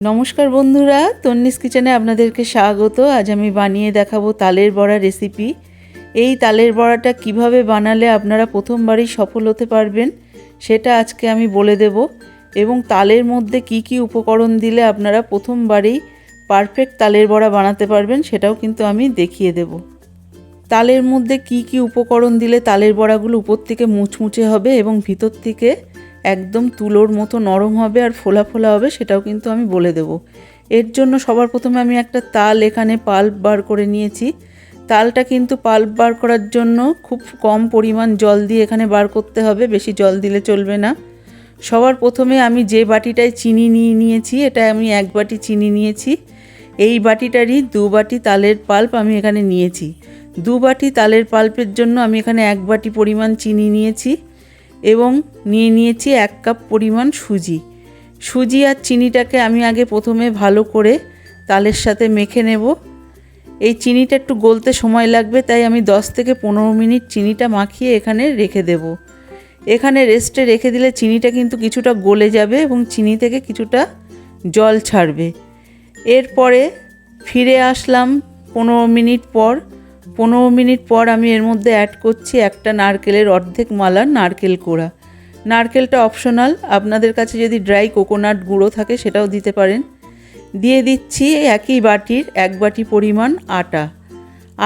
নমস্কার বন্ধুরা, তন্নিস কিচেনে আপনাদেরকে স্বাগত। আজ আমি বানিয়ে দেখাবো তালের বড়া রেসিপি। এই তালের বড়াটা কিভাবে বানালে আপনারা প্রথমবারই সফল হতে পারবেন সেটা আজকে আমি বলে দেব, এবং তালের মধ্যে কি কি উপকরণ দিলে আপনারা প্রথমবারই পারফেক্ট তালের বড়া বানাতে পারবেন সেটাও কিন্তু আমি দেখিয়ে দেব। তালের মধ্যে কি কি উপকরণ দিলে তালের বড়াগুলো উপর থেকে মুচমুচে হবে এবং ভিতর থেকে একদম তুলোর মতো নরম হবে আর ফোলা ফোলা হবে সেটাও কিন্তু আমি বলে দেব। এর জন্য সবার প্রথমে আমি একটা তাল এখানে পাল্প বার করে নিয়েছি। তালটা কিন্তু পাল্প বার করার জন্য খুব কম পরিমাণ জল দিয়ে এখানে বার করতে হবে, বেশি জল দিলে চলবে না। সবার প্রথমে আমি যে বাটিটায় চিনি নিয়েছি, এটা আমি 1 বাটি চিনি নিয়েছি। এই বাটিটারই 2 বাটি তালের পাল্প আমি এখানে নিয়েছি। 2 বাটি তালের পাল্পের জন্য আমি এখানে 1 বাটি পরিমাণ চিনি নিয়েছি এবং নিয়েছি 1 কাপ পরিমাণ সুজি আর চিনিটাকে আমি আগে প্রথমে ভালো করে তালের সাথে মেখে নেব। এই চিনিটা একটু গলতে সময় লাগবে, তাই আমি 10 থেকে 15 মিনিট চিনিটা মাখিয়ে এখানে রেখে দেব। এখানে রেস্টে রেখে দিলে চিনিটা কিন্তু কিছুটা গলে যাবে এবং চিনি থেকে কিছুটা জল ছাড়বে। এরপরে ফিরে আসলাম 15 মিনিট পর। 15 মিনিট পর আমি এর মধ্যে অ্যাড করছি একটা নারকেলের অর্ধেক মালা নারকেল কোড়া। নারকেলটা অপশনাল, আপনাদের কাছে যদি ড্রাই কোকোনাট গুঁড়ো থাকে সেটাও দিতে পারেন। দিয়ে দিচ্ছি একই বাটির 1 বাটি পরিমাণ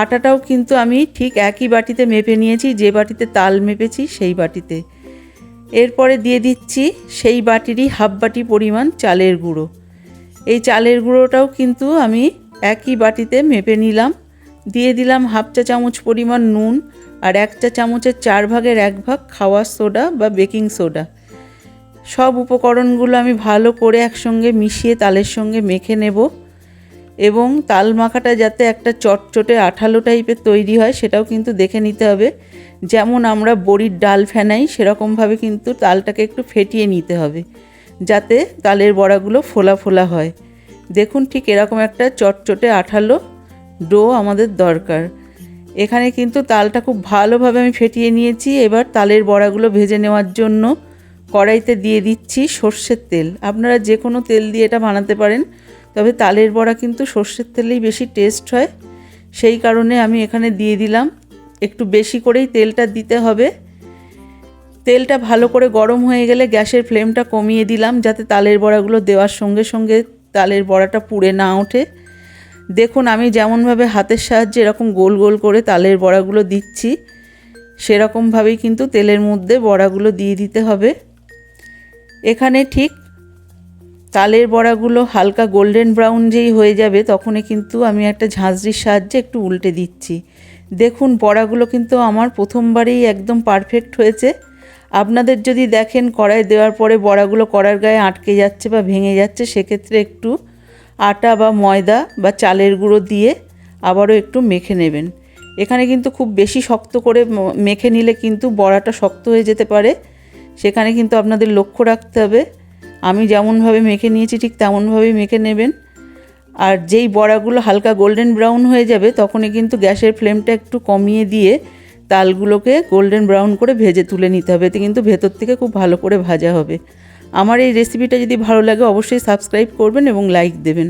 আটাটাও কিন্তু আমি ঠিক একই বাটিতে মেপে নিয়েছি, যে বাটিতে তাল মেপেছি সেই বাটিতে। এরপরে দিয়ে দিচ্ছি সেই বাটিরই 1/2 বাটি পরিমাণ চালের গুঁড়ো। এই চালের গুঁড়োটাও কিন্তু আমি একই বাটিতে মেপে নিলাম। দিয়ে দিলাম 1/2 চা চামচ পরিমাণ নুন আর 1 চা চামচের 4 ভাগের 1 ভাগ খাওয়ার সোডা বা বেকিং সোডা। সব উপকরণগুলো আমি ভালো করে একসঙ্গে মিশিয়ে তালের সঙ্গে মেখে নেব, এবং তাল মাখাটা যাতে একটা চটচটে আঠালো টাইপের তৈরি হয় সেটাও কিন্তু দেখে নিতে হবে। যেমন আমরা বড়ির ডাল ফেনাই সেরকমভাবে কিন্তু তালটাকে একটু ফেটিয়ে নিতে হবে যাতে তালের বড়াগুলো ফোলা ফোলা হয়। দেখুন ঠিক এরকম একটা চটচটে আঠালো ডো আমাদের দরকার। এখানে কিন্তু তালটা খুব ভালোভাবে আমি ফেটিয়ে নিয়েছি। এবার তালের বড়াগুলো ভেজে নেওয়ার জন্য কড়াইতে দিয়ে দিচ্ছি সর্ষের তেল। আপনারা যে কোনো তেল দিয়ে এটা বানাতে পারেন, তবে তালের বড়া কিন্তু সর্ষের তেলেই বেশি টেস্ট হয়, সেই কারণে আমি এখানে দিয়ে দিলাম। একটু বেশি করেই তেলটা দিতে হবে। তেলটা ভালো করে গরম হয়ে গেলে গ্যাসের ফ্লেমটা কমিয়ে দিলাম যাতে তালের বড়াগুলো দেওয়ার সঙ্গে সঙ্গে তালের বড়াটা পুড়ে না ওঠে। দেখুন আমি যেমনভাবে হাতের সাহায্যে এরকম গোল গোল করে তালের বড়াগুলো দিচ্ছি সেরকমভাবেই কিন্তু তেলের মধ্যে বড়াগুলো দিয়ে দিতে হবে। এখানে ঠিক তালের বড়াগুলো হালকা গোল্ডেন ব্রাউন যেই হয়ে যাবে তখনই কিন্তু আমি একটা ঝাঁঝরির সাহায্যে একটু উল্টে দিচ্ছি। দেখুন বড়াগুলো কিন্তু আমার প্রথমবারেই একদম পারফেক্ট হয়েছে। আপনাদের যদি দেখেন কড়াই দেওয়ার পরে বড়াগুলো কড়ার গায়ে আটকে যাচ্ছে বা ভেঙে যাচ্ছে, সেক্ষেত্রে একটু আটা বা ময়দা বা চালের গুঁড়ো দিয়ে আবারও একটু মেখে নেবেন। এখানে কিন্তু খুব বেশি শক্ত করে মেখে নিলে কিন্তু বড়াটা শক্ত হয়ে যেতে পারে, সেখানে কিন্তু আপনাদের লক্ষ্য রাখতে হবে। আমি যেমনভাবে মেখে নিয়েছি ঠিক তেমনভাবেই মেখে নেবেন। আর যেই বড়াগুলো হালকা গোল্ডেন ব্রাউন হয়ে যাবে তখনই কিন্তু গ্যাসের ফ্লেমটা একটু কমিয়ে দিয়ে তালগুলোকে গোল্ডেন ব্রাউন করে ভেজে তুলে নিতে হবে, এতে কিন্তু ভেতর থেকে খুব ভালো করে ভাজা হবে। আমার এই রেসিপিটা যদি ভালো লাগে অবশ্যই সাবস্ক্রাইব করবেন এবং লাইক দেবেন।